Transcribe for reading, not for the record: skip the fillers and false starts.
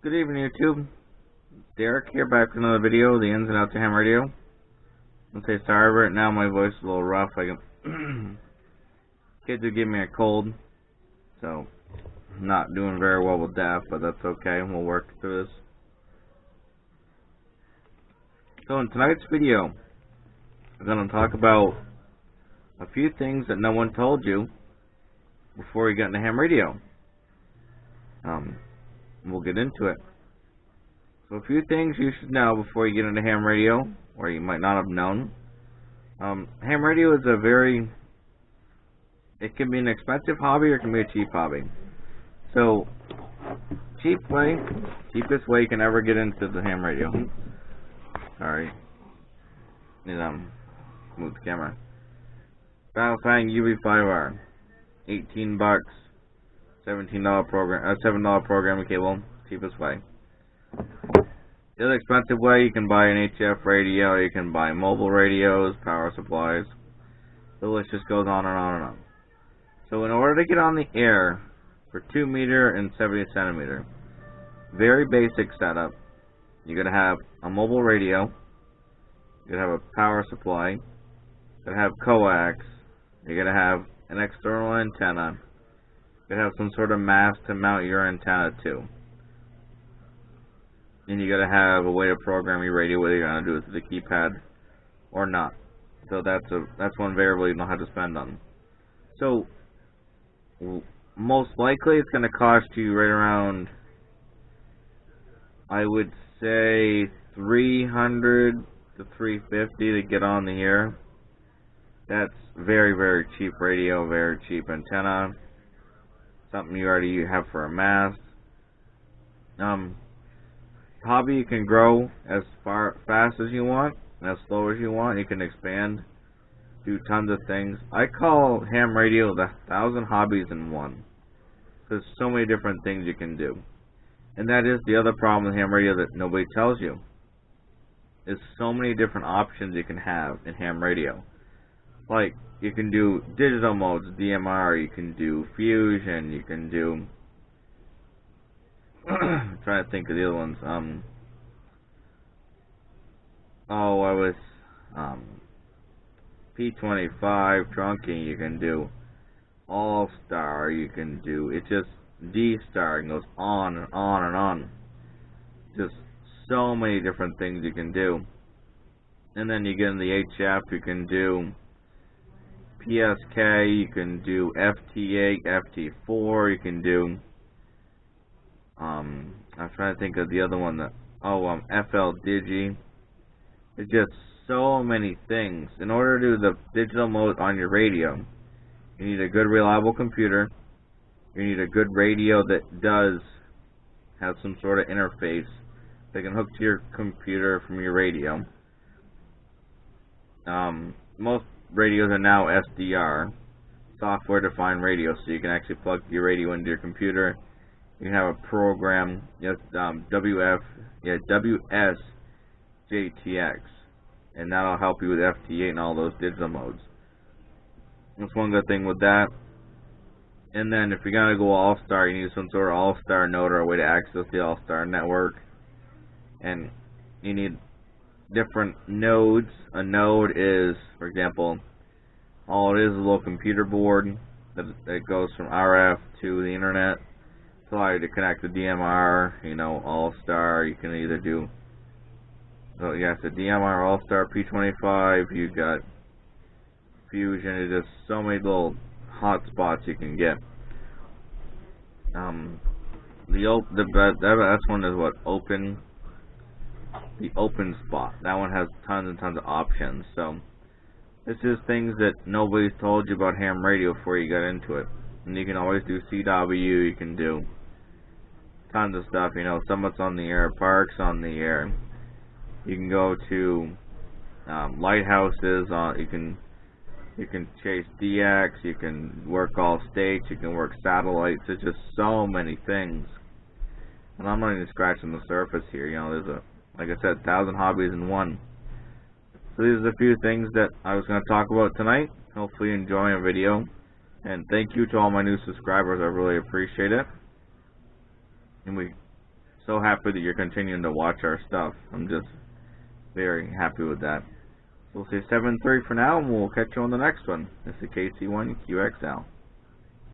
Good evening, YouTube. Derek here, back with another video, the ins and outs of ham radio. I'll say sorry right now, my voice is a little rough. Kids are giving me a cold, so I'm not doing very well with that, but that's okay. We'll work through this. So in tonight's video, I'm going to talk about a few things that no one told you before you got into ham radio. We'll get into it. So a few things you should know before you get into ham radio, or you might not have known. Ham radio is it can be an expensive hobby or it can be a cheap hobby. So, cheapest way you can ever get into the ham radio. Sorry. Need move the camera. Battlefighting UV5R. $18. $17 program, $7 programming cable, cheapest way. The other expensive way, you can buy an HF radio, you can buy mobile radios, power supplies. The list just goes on and on and on. So in order to get on the air for 2 meter and 70 centimeter, very basic setup, you're going to have a mobile radio, you're going to have a power supply, you're going to have coax, you're going to have an external antenna, you have some sort of mast to mount your antenna to. And you gotta have a way to program your radio, whether you're gonna do it through the keypad or not. So that's one variable you don't have to spend on. So most likely it's gonna cost you right around, I would say, $300 to $350 to get on the air. That's very, very cheap radio, very cheap antenna. Something you already have for a mast. Hobby you can grow as fast as you want, as slow as you want. You can expand, do tons of things. I call ham radio the 1,000 hobbies in one. There's so many different things you can do. And that is the other problem with ham radio that nobody tells you. There's so many different options you can have in ham radio. Like, you can do digital modes, DMR, you can do fusion, you can do I'm trying to think of the other ones. P25 trunking, you can do All-Star, you can do, it's just D-Star, and goes on and on and on. Just so many different things you can do. And then you get in the HF, you can do PSK, you can do FT8, FT4, you can do I'm trying to think of the other one that FL Digi. It's just so many things. In order to do the digital mode on your radio, you need a good reliable computer. You need a good radio that does have some sort of interface that can hook to your computer from your radio. Most radios are now SDR, software defined radio, so you can actually plug your radio into your computer. You can have a program, WSJTX, and that'll help you with FT8 and all those digital modes. That's one good thing with that. And then if you're gonna go All-Star, you need some sort of All-Star node or a way to access the All-Star network. And you need different nodes. A node is, for example, all it is a little computer board that goes from RF to the internet. Allow you to connect the DMR, All-Star. You can either do, the DMR, All-Star, P25. You got Fusion. There's just so many little hot spots you can get. That's one is what open. The open spot. That one has tons and tons of options. So this is things that nobody's told you about ham radio before you got into it. And you can always do CW. You can do tons of stuff, Summit's on the air, Parks on the air. You can go to lighthouses. You can chase DX. You can work all states. You can work satellites. It's just so many things. And I'm not even scratching the surface here. There's like I said, 1,000 hobbies in one. So these are the few things that I was going to talk about tonight. Hopefully you enjoy my video. And thank you to all my new subscribers. I really appreciate it. And we so happy that you're continuing to watch our stuff. I'm just very happy with that. So we'll say 7-3 for now, and we'll catch you on the next one. This is KC1QXL.